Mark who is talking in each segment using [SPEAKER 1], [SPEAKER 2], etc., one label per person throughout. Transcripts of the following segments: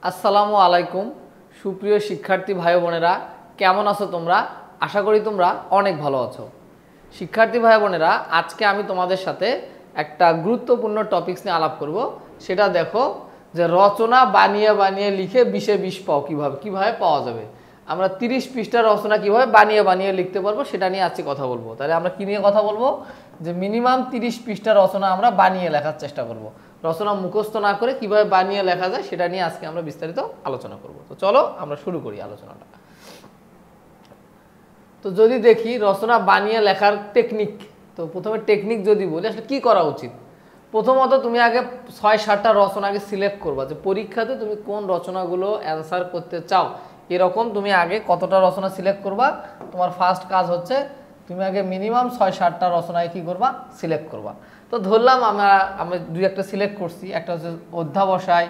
[SPEAKER 1] আসসালামু আলাইকুম সুপ্রিয় শিক্ষার্থী ভাই বোনেরা, কেমন আছো তোমরা? আশা করি তোমরা অনেক ভালো আছো। শিক্ষার্থী ভাই বোনেরা, আজকে আমি তোমাদের সাথে একটা গুরুত্বপূর্ণ টপিকস নিয়ে আলাপ করব। সেটা দেখো যে রচনা বানিয়ে বানিয়ে লিখে 20-এ 20 পাও কিভাবে পাওয়া যাবে। আমরা 30 পৃষ্ঠার রচনা কিভাবে বানিয়ে বানিয়ে লিখতে পারবো সেটা নিয়ে আজকে কথা বলবো। তাহলে আমরা কি নিয়ে কথা বলবো? যে মিনিমাম 30 পৃষ্ঠার রচনা আমরা বানিয়ে লেখার চেষ্টা করব। রচনা মুখস্থ না করে কিভাবে বানিয়ে লেখা যায় সেটা নিয়ে আজকে আমরা বিস্তারিত আলোচনা করব। তো চলো আমরা শুরু করি আলোচনাটা। তো যদি দেখি রচনা বানিয়ে লেখার টেকনিক, তো প্রথমে টেকনিক যদি বলি আসলে কি করা উচিত। প্রথমত তুমি আগে 6-7টা রচনা আগে সিলেক্ট করবা, যে পরীক্ষাতে তুমি কোন রচনাগুলো অ্যান্সার করতে চাও। এরকম তুমি আগে কতটা রচনা সিলেক্ট করবা। তোমার ফার্স্ট কাজ হচ্ছে তুমি আগে মিনিমাম 6-7টা রচনায় কি করবা, সিলেক্ট করবা। তো ধরলাম আমি দুই একটা সিলেক্ট করছি, একটা হচ্ছে অধ্যাবসায়,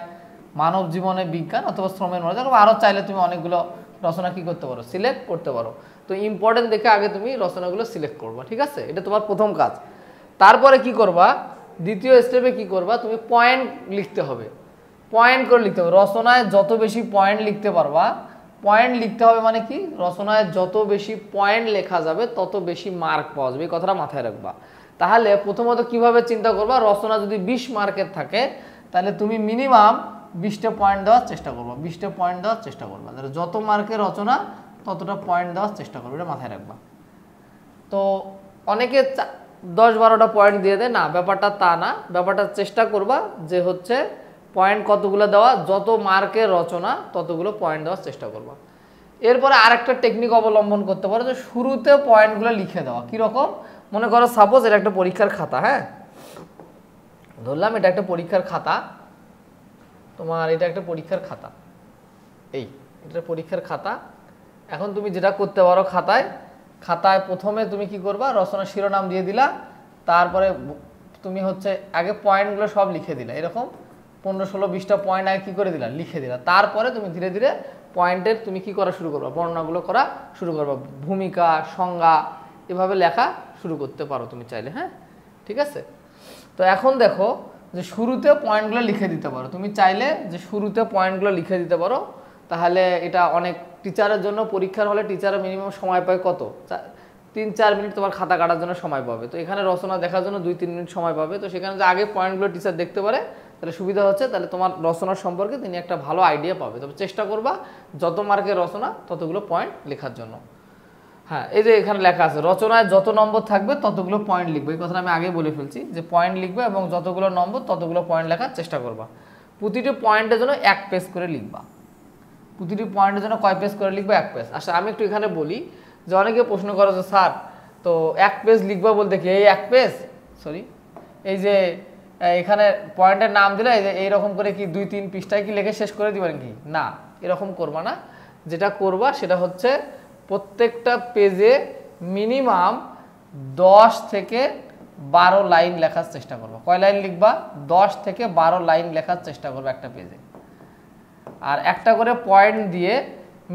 [SPEAKER 1] মানব জীবনে বিজ্ঞান অথবা শ্রমের মনোযোগ, আরও চাইলে তুমি অনেকগুলো রচনা কি করতে পারো, সিলেক্ট করতে পারো। তো ইম্পর্টেন্ট দেখে আগে তুমি রচনাগুলো সিলেক্ট করবা, ঠিক আছে? এটা তোমার প্রথম কাজ। তারপরে কি করবা, দ্বিতীয় স্টেপে কি করবা, তুমি পয়েন্ট লিখতে হবে। পয়েন্ট করে লিখতে হবে। রচনায় যত বেশি পয়েন্ট লিখতে পারবা, পয়েন্ট লিখতে হবে মানে কি, রচনায় যত বেশি পয়েন্ট লেখা যাবে তত বেশি মার্ক পাওয়া যাবে, এই কথাটা মাথায় রাখবা। তাহলে প্রথমত কিভাবে চিন্তা করবা, রচনা যদি 20 মার্কের থাকে তাহলে তুমি মিনিমাম 20টা পয়েন্ট দেওয়ার চেষ্টা করবা, 20টা পয়েন্ট দেওয়ার চেষ্টা করবা। তাহলে যত মার্কের রচনা ততটা পয়েন্ট দেওয়ার চেষ্টা করবে, এটা মাথায় রাখবা। তো অনেকে 10-12টা পয়েন্ট দিয়ে দেয়, না ব্যাপারটা তা না। ব্যাপারটা চেষ্টা করবা যে হচ্ছে পয়েন্ট কতগুলো দেওয়া, যত মার্কের রচনা ততগুলো পয়েন্ট দেওয়ার চেষ্টা করবা। এরপরে আরেকটা টেকনিক অবলম্বন করতে পারো, যে শুরুতে পয়েন্টগুলো লিখে দেওয়া। কীরকম, মনে করো সাপোজ এটা একটা পরীক্ষার খাতা, হ্যাঁ ধরলাম এটা একটা পরীক্ষার খাতা, তোমার এটা একটা পরীক্ষার খাতা, এটা পরীক্ষার খাতা। এখন তুমি যেটা করতে পারো, খাতায় প্রথমে তুমি কি করবা, রচনা শিরোনাম দিয়ে দিলা, তারপরে তুমি হচ্ছে আগে পয়েন্টগুলো সব লিখে দিলা, এরকম 15-16-20টা পয়েন্ট আগে কি করে দিলা, লিখে দিলা। তারপরে তুমি ধীরে ধীরে পয়েন্টের তুমি কি করা শুরু করবা, বর্ণনাগুলো করা শুরু করবা, ভূমিকা, সংজ্ঞা, এভাবে লেখা শুরু করতে পারো তুমি চাইলে, হ্যাঁ ঠিক আছে। তো এখন দেখো যে শুরুতে পয়েন্টগুলো লিখে দিতে পারো, তুমি চাইলে যে শুরুতে পয়েন্টগুলো লিখে দিতে পারো। তাহলে এটা অনেক টিচারের জন্য, পরীক্ষার হলে টিচারের মিনিমাম সময় পায় কত, 3-4 মিনিট তোমার খাতা কাটার জন্য সময় পাবে। তো এখানে রচনা দেখার জন্য 2-3 মিনিট সময় পাবে। তো সেখানে যে আগে পয়েন্টগুলো টিচার দেখতে পারে তাহলে সুবিধা হচ্ছে, তাহলে তোমার রচনার সম্পর্কে তিনি একটা ভালো আইডিয়া পাবে। তবে চেষ্টা করবা যত মার্কের রচনা ততগুলো পয়েন্ট লেখার জন্য। হ্যাঁ, এই যে এখানে লেখা আছে রচনায় যত নম্বর থাকবে ততগুলো পয়েন্ট লিখবে, এই কথাটা আমি আগে বলে ফেলছি যে পয়েন্ট লিখবে এবং যতগুলো নম্বর ততগুলো পয়েন্ট লেখার চেষ্টা করবা। প্রতিটি পয়েন্টের জন্য 1 পেজ করে লিখবা। প্রতিটি পয়েন্টের জন্য কয় পেজ করে লিখবা, 1 পেজ। আচ্ছা আমি একটু এখানে বলি যে অনেকে প্রশ্ন করো যে স্যার তো 1 পেজ লিখবা বলতে কি এই 1 পেজ, সরি এই যে এখানে পয়েন্টের নাম দিলে এই যে এইরকম করে কি 2-3 পৃষ্ঠায় কি লিখে শেষ করে দিবেন কি, না এরকম করবা না। যেটা করবা সেটা হচ্ছে প্রত্যেকটা পেজে মিনিমাম 10 থেকে 12 লাইন লেখার চেষ্টা করবা। কয় লাইন লিখবা, 10 থেকে 12 লাইন লেখার চেষ্টা করবা একটা পেজে। আর একটা করে পয়েন্ট দিয়ে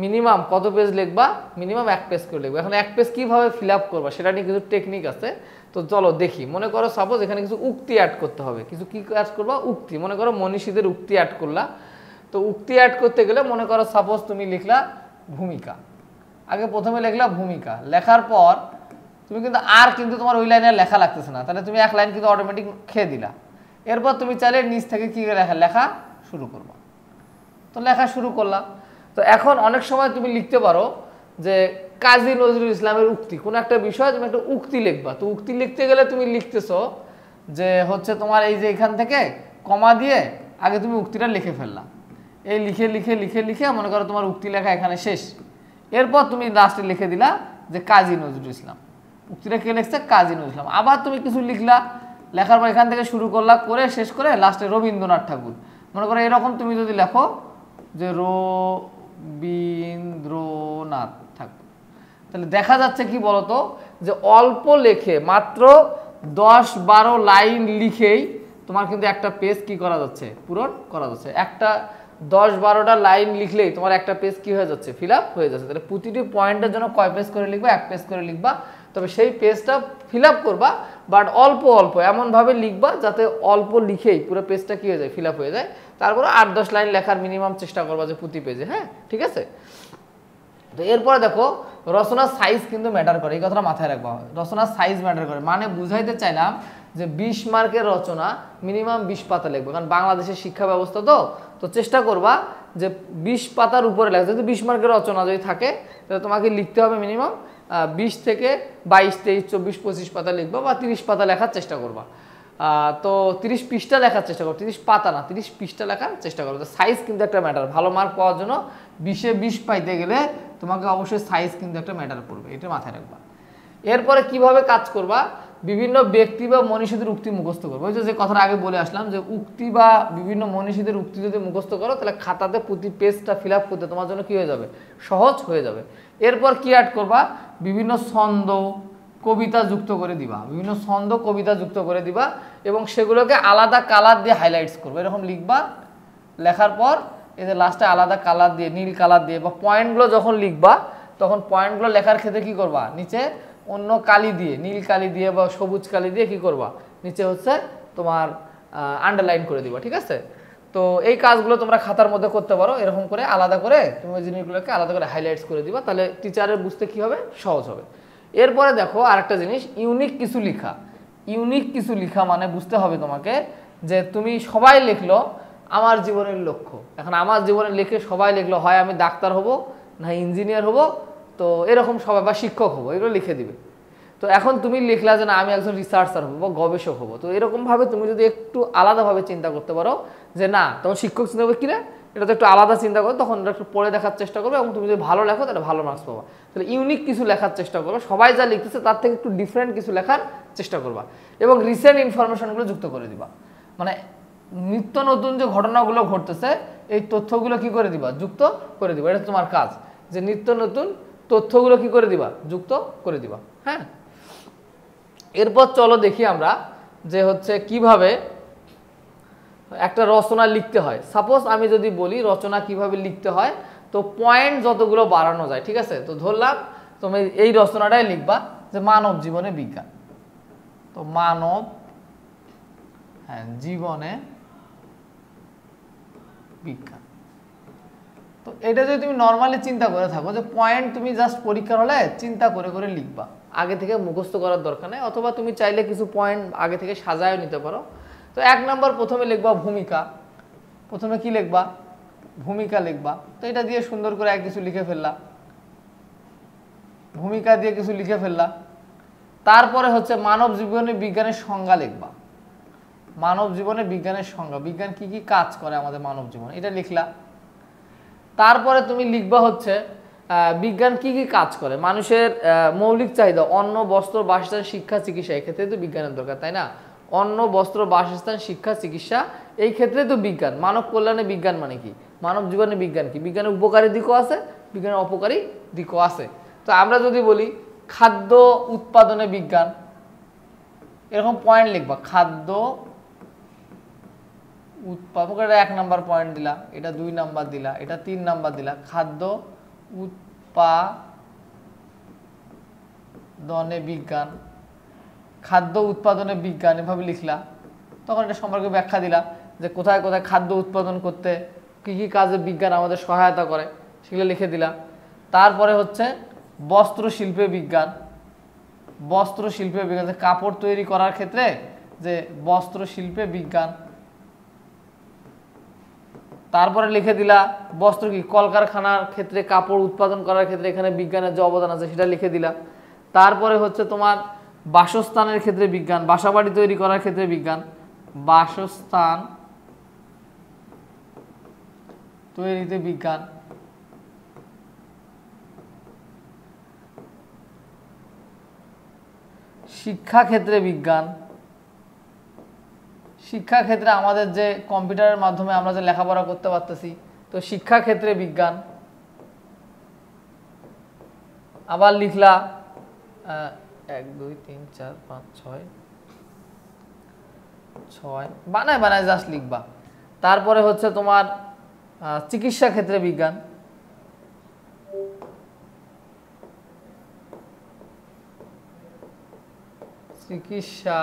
[SPEAKER 1] মিনিমাম কত পেজ লিখবা, মিনিমাম 1 পেজ করে লিখবা। এখন 1 পেজ কীভাবে ফিল আপ করবা সেটা নিয়ে কিছু টেকনিক আছে। তো চলো দেখি। মনে করো সাপোজ এখানে কিছু উক্তি অ্যাড করতে হবে, কিছু কি অ্যাড করবা, উক্তি। মনে করো মনীষীদের উক্তি অ্যাড করলা। তো উক্তি অ্যাড করতে গেলে মনে করো সাপোজ তুমি লিখলা ভূমিকা, আগে প্রথমে লিখলা ভূমিকা, লেখার পর তুমি কিন্তু তোমার ওই লাইনে লেখা লাগতেছে না, তাহলে তুমি 1 লাইন কিন্তু অটোমেটিক খেয়ে দিলা। এরপর তুমি চাইলে নিচ থেকে কি লেখা শুরু করবা। তো লেখা শুরু করলা। তো এখন অনেক সময় তুমি লিখতে পারো যে কাজী নজরুল ইসলামের উক্তি, কোনো একটা বিষয় তুমি একটা উক্তি লিখবা। তো উক্তি লিখতে গেলে তুমি লিখতেছো যে হচ্ছে তোমার এই যে এখান থেকে কমা দিয়ে আগে তুমি উক্তিটা লিখে ফেললা, এই লিখে লিখে লিখে লিখে মনে করো তোমার উক্তি লেখা এখানে শেষ। এরপর তুমি লাস্টে লিখে দিলা যে কাজী নজরুল ইসলাম, উক্তিটা কে লিখছে, কাজী নজরুল ইসলাম। আবার তুমি কিছু লিখলা, লেখার পর এখান থেকে শুরু করলা, করে শেষ করে লাস্টে রবীন্দ্রনাথ ঠাকুর। মনে করো এরকম তুমি যদি লেখো যে রবীন্দ্রনাথ ঠাকুর, তাহলে দেখা যাচ্ছে কি বলতো যে অল্প লেখে মাত্র 10-12 লাইন লিখেই তোমার কিন্তু একটা পেজ কি করা যাচ্ছে, পূরণ করা যাচ্ছে। একটা 10-12টা লাইন লিখলেই তোমার একটা পেজ কি হয়ে যাচ্ছে, ফিল আপ হয়ে যাচ্ছে। তাহলে প্রতিটি পয়েন্টের জন্য কয় পেজ করে লিখবা, 1 পেজ করে লিখবা। তবে সেই পেজটা ফিল আপ করবা, বাট অল্প অল্প এমনভাবে লিখবা যাতে অল্প লিখেই পুরো পেজটা কি হয়ে যায়, ফিল আপ হয়ে যায়। তারপরে 8-10 লাইন লেখার মিনিমাম চেষ্টা করবা যে প্রতি পেজে, হ্যাঁ ঠিক আছে। তো এরপরে দেখো রচনার সাইজ কিন্তু ম্যাটার করে, এই কথাটা মাথায় রাখবা, রচনার সাইজ ম্যাটার করে। মানে বুঝাইতে চাইলাম যে 20 মার্কের রচনা মিনিমাম 20 পাতা লিখবে, কারণ বাংলাদেশের শিক্ষা ব্যবস্থা তো চেষ্টা করবা যে 20 পাতার উপরে লেখা। যদি 20 মার্কের রচনা যদি থাকে তাহলে তোমাকে লিখতে হবে মিনিমাম 20 থেকে 22, 23, 24, 25 পাতা লিখবা, বা 30 পাতা লেখার চেষ্টা করবা। তো 30 পৃষ্ঠা লেখার চেষ্টা করো, 30 পাতা না 30 পৃষ্ঠা লেখার চেষ্টা করো। তো সাইজ কিন্তু একটা ম্যাটার, ভালো মার্ক পাওয়ার জন্য 20-এ 20 পাইতে গেলে তোমাকে অবশ্যই সাইজ কিন্তু একটা ম্যাটার করবে, এটা মাথায় রাখবা। এরপরে কিভাবে কাজ করবা, বিভিন্ন ব্যক্তি বা মনীষীদের উক্তি মুখস্থ করবো। ওই যে কথাটা আগে বলে আসলাম যে উক্তি বা বিভিন্ন মনীষীদের উক্তি যদি মুখস্থ করো তাহলে খাতাতে প্রতি পেজটা ফিল আপ করতে তোমার জন্য কি হয়ে যাবে, সহজ হয়ে যাবে। এরপর কি অ্যাড করবা, বিভিন্ন ছন্দ কবিতা যুক্ত করে দিবা, বিভিন্ন ছন্দ কবিতা যুক্ত করে দিবা, এবং সেগুলোকে আলাদা কালার দিয়ে হাইলাইটস করবে। এরকম লিখবা, লেখার পর এই যে লাস্টে আলাদা কালার দিয়ে, নীল কালার দিয়ে, বা পয়েন্টগুলো যখন লিখবা তখন পয়েন্টগুলো লেখার ক্ষেত্রে কি করবা, নিচে অন্য কালি দিয়ে, নীল কালি দিয়ে বা সবুজ কালি দিয়ে কি করবা, নিচে হচ্ছে তোমার আন্ডারলাইন করে দিবা, ঠিক আছে। তো এই কাজগুলো তোমরা খাতার মধ্যে করতে পারো, এরকম করে আলাদা করে তুমি ওই জিনিসগুলোকে আলাদা করে হাইলাইটস করে দিবা, তাহলে টিচারের বুঝতে কি হবে, সহজ হবে। এরপরে দেখো আরেকটা জিনিস, ইউনিক কিছু লেখা। ইউনিক কিছু লেখা মানে বুঝতে হবে তোমাকে যে তুমি সবাই লিখলো আমার জীবনের লক্ষ্য, এখন আমার জীবনের লিখে সবাই লিখলো হয় আমি ডাক্তার হব, না ইঞ্জিনিয়ার হব, তো এরকম সবাই, বা শিক্ষক হবো, এগুলো লিখে দিবে। তো এখন তুমি লিখলা যে না আমি একজন রিসার্চার হবো বা গবেষক হবো, তো এরকমভাবে তুমি যদি একটু আলাদাভাবে চিন্তা করতে পারো যে না তখন শিক্ষক চিন্তা করবে কিনা, এটা তো একটু আলাদা চিন্তা করো, তখন এটা একটু পড়ে দেখার চেষ্টা করবে, এবং তুমি যদি ভালো লেখো তাহলে ভালো মার্কস পাবা। তাহলে ইউনিক কিছু লেখার চেষ্টা করো, সবাই যা লিখতেছে তার থেকে একটু ডিফারেন্ট কিছু লেখার চেষ্টা করবা, এবং রিসেন্ট ইনফরমেশনগুলো যুক্ত করে দিবা। মানে নিত্য নতুন যে ঘটনাগুলো ঘটতেছে এই তথ্যগুলো কি করে দিবা, যুক্ত করে দিবা। এটা তোমার কাজ, যে নিত্য নতুন তথ্যগুলো কি করে দিবা, যুক্ত করে দিবা, হ্যাঁ। এরপর চলো দেখি আমরা যে হচ্ছে কিভাবে একটা রচনা লিখতে হয়। সাপোজ আমি যদি বলি রচনা কিভাবে লিখতে হয়, তো পয়েন্ট যতগুলো বাড়ানো যায়, ঠিক আছে। তো ধরলাম তুমি এই রচনাটাই লিখবা যে মানব জীবনে বিজ্ঞান, তো মানব জীবনে বিজ্ঞান। তো এটা যদি তুমি নর্মালি চিন্তা করে থাকো যে পয়েন্ট তুমি জাস্ট পরীক্ষার হলে চিন্তা করে করে লিখবা, আগে থেকে মুখস্থ করার দরকার নেই, অথবা তুমি চাইলে কিছু পয়েন্ট আগে থেকে সাজায়ও নিতে পারো। তো 1 নম্বর প্রথমে লিখবা ভূমিকা, প্রথমে কি লিখবা, ভূমিকা লিখবা। তো এটা দিয়ে সুন্দর করে এক কিছু লিখে ফেললা, ভূমিকা দিয়ে কিছু লিখে ফেললা। তারপরে হচ্ছে মানব জীবনে বিজ্ঞানের সংজ্ঞা লিখবা, মানব জীবনে বিজ্ঞানের সংজ্ঞা, বিজ্ঞান কি কি কাজ করে আমাদের মানব জীবনে, এটা লিখলা। তারপরে তুমি লিখবা হচ্ছে বিজ্ঞান কি কি কাজ করে, মানুষের মৌলিক চাহিদা অন্ন বস্ত্র বাসস্থান শিক্ষা চিকিৎসা, এই ক্ষেত্রে তো বিজ্ঞানের দরকার, তাই না। অন্ন বস্ত্র বাসস্থান শিক্ষা চিকিৎসা, এই ক্ষেত্রে তো বিজ্ঞান। মানব কল্যাণে বিজ্ঞান মানে কি, মানব জীবনে বিজ্ঞান কি, বিজ্ঞানের উপকারী দিকও আছে, বিজ্ঞানের অপকারী দিকও আছে। তো আমরা যদি বলি খাদ্য উৎপাদনে বিজ্ঞান, এরকম পয়েন্ট লিখবা, খাদ্য উৎপাদন, 1 নাম্বার পয়েন্ট দিলা, এটা 2 নাম্বার দিলা, এটা 3 নাম্বার দিলা, খাদ্য উৎপাদনে বিজ্ঞান, খাদ্য উৎপাদনে বিজ্ঞান, এভাবে লিখলা। তখন এটা সম্পর্কে ব্যাখ্যা দিলা যে কোথায় কোথায় খাদ্য উৎপাদন করতে কি কি কাজে বিজ্ঞান আমাদের সহায়তা করে, সেগুলো লিখে দিলা। তারপরে হচ্ছে বস্ত্র শিল্পে বিজ্ঞান, বস্ত্র শিল্পে বিজ্ঞান, কাপড় তৈরি করার ক্ষেত্রে যে বস্ত্র শিল্পে বিজ্ঞান। তারপরে লিখে দিলা বস্ত্র কি, কলকারখানার ক্ষেত্রে কাপড় উৎপাদন করার ক্ষেত্রে এখানে বিজ্ঞানের যে অবদান আছে সেটা লিখে দিলা। তারপরে হচ্ছে তোমার বাসস্থানের ক্ষেত্রে বিজ্ঞান, বাসাবাড়ি তৈরি করার ক্ষেত্রে বিজ্ঞান, বাসস্থান তৈরিতে বিজ্ঞান। শিক্ষা ক্ষেত্রে বিজ্ঞান, শিক্ষা ক্ষেত্রে আমাদের যে কম্পিউটারের মাধ্যমে আমরা যে লেখাপড়া করতে পারতেছি, তো শিক্ষা ক্ষেত্রে বিজ্ঞান। আবার লিখলা 1 2 3 4 5 6 বানায় বানায় জাস্ট লিখবা। তারপরে হচ্ছে তোমার চিকিৎসা ক্ষেত্রে বিজ্ঞান, চিকিৎসা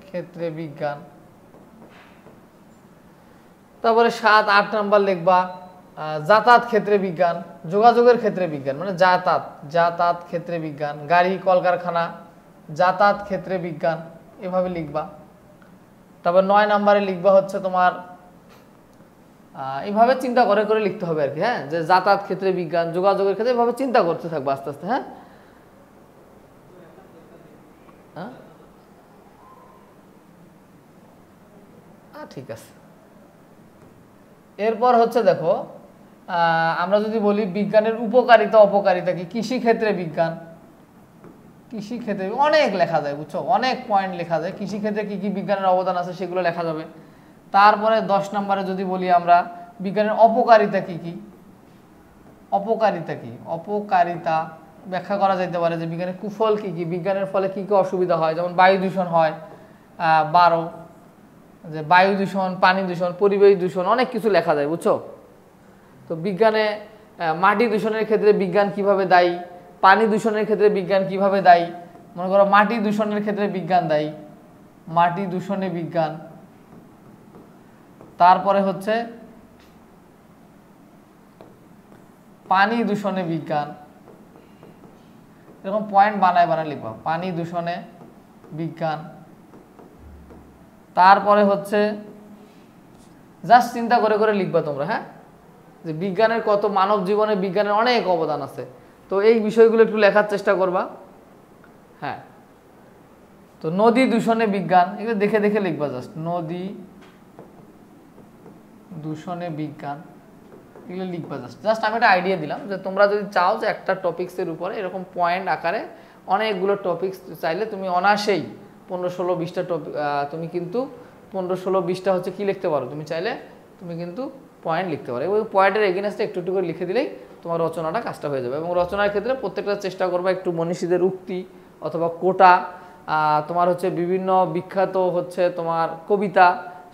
[SPEAKER 1] ক্ষেত্রে বিজ্ঞান। তারপরে 7, 8 নাম্বার লিখবা যাতায়াত ক্ষেত্রে বিজ্ঞান, যোগাযোগের ক্ষেত্রে বিজ্ঞান মানে যাতায়াত ক্ষেত্রে বিজ্ঞান, গাড়ি কলকারখানা যাতায়াত ক্ষেত্রে বিজ্ঞান, এভাবে লিখবা। তারপর 9 নাম্বারে লিখবা হচ্ছে তোমার এইভাবে চিন্তা করে করে লিখতে হবে আর কি, হ্যাঁ, যে যাতায়াত ক্ষেত্রে বিজ্ঞান, যোগাযোগের ক্ষেত্রে এভাবে চিন্তা করতে থাকবো আস্তে আস্তে। হ্যাঁ, ঠিক আছে। এরপর হচ্ছে দেখো আমরা যদি বলি বিজ্ঞানের উপকারিতা অপকারিতা কি, কৃষি ক্ষেত্রে বিজ্ঞান, কৃষি ক্ষেত্রে অনেক লেখা যায় বুঝছো, অনেক পয়েন্ট লেখা যায়, কৃষি ক্ষেত্রে কি কি বিজ্ঞানের অবদান আছে সেগুলো লেখা যাবে। তারপরে 10 নম্বরে যদি বলি আমরা বিজ্ঞানের অপকারিতা কি কি, অপকারিতা কি, অপকারিতা ব্যাখ্যা করা যেতে পারে যে বিজ্ঞানের কুফল কি কি, বিজ্ঞানের ফলে কি কি অসুবিধা হয়, যেমন বায়ু দূষণ হয় 12, যে বায়ু দূষণ, পানি দূষণ, পরিবেশ দূষণ, অনেক কিছু লেখা যায় বুঝছো। তো বিজ্ঞানে মাটি দূষণের ক্ষেত্রে বিজ্ঞান কিভাবে দায়ী, পানি দূষণের ক্ষেত্রে বিজ্ঞান কিভাবে দায়ী, মনে করো মাটি দূষণের ক্ষেত্রে বিজ্ঞান দায়ী, মাটি দূষণে বিজ্ঞান। তারপরে হচ্ছে পানি দূষণে বিজ্ঞান, এরকম পয়েন্ট বানায় বানায় লিখবা, পানি দূষণে বিজ্ঞান। তারপরে হচ্ছে জাস্ট চিন্তা করে করে লিখবা তোমরা, হ্যাঁ, যে বিজ্ঞানের কত, মানব জীবনে বিজ্ঞানের অনেক অবদান আছে, তো এই বিষয়গুলো একটু লেখার চেষ্টা করবা। হ্যাঁ, তো নদী দূষণে বিজ্ঞান, এগুলো দেখে দেখে লিখবা, জাস্ট নদী দূষণে বিজ্ঞান, এগুলো লিখবা। জাস্ট আমি একটা আইডিয়া দিলাম যে তোমরা যদি চাও যে একটা টপিক্সের উপরে এরকম পয়েন্ট আকারে অনেকগুলো টপিক্স চাইলে তুমি অনায়াসেই 15-16-20টা টপিক তুমি কিন্তু 15-16-20টা হচ্ছে কি লিখতে পারো, তুমি চাইলে তুমি কিন্তু পয়েন্ট লিখতে পারো, এবং পয়েন্টের এগেইনস্টে একটু একটু করে লিখে দিলেই তোমার রচনাটা কাজটা হয়ে যাবে। এবং রচনার ক্ষেত্রে প্রত্যেকটা চেষ্টা করবা একটু মনীষীদের উক্তি অথবা কোটা, তোমার হচ্ছে বিভিন্ন বিখ্যাত হচ্ছে তোমার কবিতা,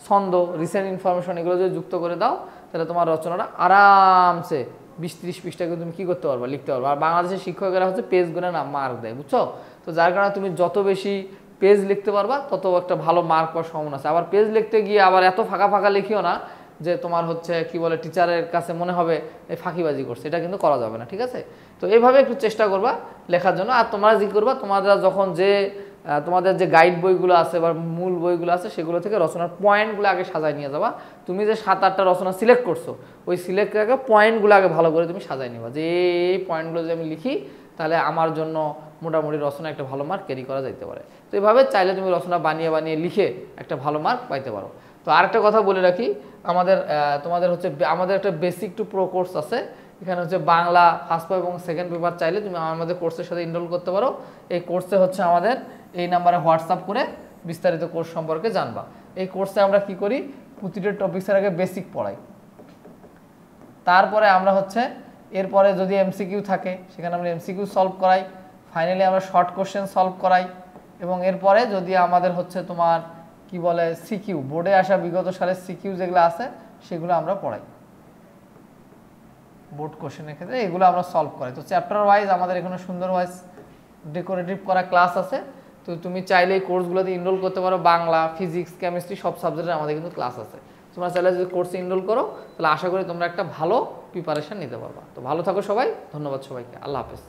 [SPEAKER 1] ছন্দ, রিসেন্ট ইনফরমেশন, এগুলো যদি যুক্ত করে দাও তাহলে তোমার রচনাটা আরামসে 20-30 পৃষ্ঠাকে তুমি কী করতে পারবা, লিখতে পারবা। আর বাংলাদেশের শিক্ষকেরা হচ্ছে পেজ গুনে না মার্ক দেয় বুঝছো, তো যার কারণে তুমি যত বেশি পেজ লিখতে পারবা তত একটা ভালো মার্ক পাওয়ার সম্ভাবনা আছে। আবার পেজ লিখতে গিয়ে আবার এত ফাঁকা ফাঁকা লিখিও না যে তোমার হচ্ছে কি বলে টিচারের কাছে মনে হবে এই ফাঁকিবাজি করছে, এটা কিন্তু করা যাবে না, ঠিক আছে। তো এইভাবে একটু চেষ্টা করবা লেখার জন্য। আর তোমরা কি করবা, তোমরা যখন যে তোমাদের যে গাইড বইগুলো আছে বা মূল বইগুলো আছে সেগুলো থেকে রচনার পয়েন্টগুলো আগে সাজায় নিয়ে যাবা। তুমি যে 7-8টা রচনা সিলেক্ট করছো ওই সিলেক্ট আগে পয়েন্টগুলো আগে ভালো করে তুমি সাজায় নিবা, যে এই পয়েন্টগুলো যদি আমি লিখি তাহলে আমার জন্য মোটামুটি রচনা একটা ভালো মার্ক ক্যারি করা যেতে পারে। তো এইভাবে চাইলে তুমি রচনা বানিয়ে বানিয়ে লিখে একটা ভালো মার্ক পাইতে পারো। তো আরেকটা কথা বলে রাখি, তোমাদের হচ্ছে আমাদের একটা বেসিক টু প্রো কোর্স আছে, এখানে হচ্ছে বাংলা ফার্স্ট পেপার এবং সেকেন্ড পেপার চাইলে তুমি আমাদের কোর্সের সাথে এনরোল করতে পারো। এই কোর্সে হচ্ছে আমাদের এই নাম্বারে হোয়াটসঅ্যাপ করে বিস্তারিত কোর্স সম্পর্কে জানবা। এই কোর্সে আমরা কি করি, প্রতিটা টপিক্সের আগে বেসিক পড়াই, তারপরে আমরা হচ্ছে এরপরে যদি এমসিকিউ থাকে সেখানে আমরা এমসিকিউ সলভ করাই, ফাইনালি আমরা শর্ট কোশ্চেন সলভ করাই, এবং এরপরে যদি আমাদের হচ্ছে তোমার কি বলে সিকিউ, বোর্ডে আসা বিগত সালের সিকিউ যেগুলো আছে সেগুলো আমরা পড়াই বোর্ড কোশ্চেনের ক্ষেত্রে, এগুলো আমরা সলভ করাই। তো চ্যাপ্টার ওয়াইজ আমাদের এখানে সুন্দর ওয়াইজ ডেকোরেটিভ করা ক্লাস আছে, তো তুমি চাইলে এই কোর্সগুলোতে এনরোল করতে পারো। বাংলা, ফিজিক্স, কেমিস্ট্রি সব সাবজেক্টের আমাদের কিন্তু ক্লাস আছে। তোমরা চাইলে যদি কোর্সে এনরোল করো তাহলে আশা করি তোমরা একটা ভালো প্রিপারেশন নিতে পারবা। তো ভালো থাকো সবাই, ধন্যবাদ সবাইকে, আল্লাহ হাফেজ।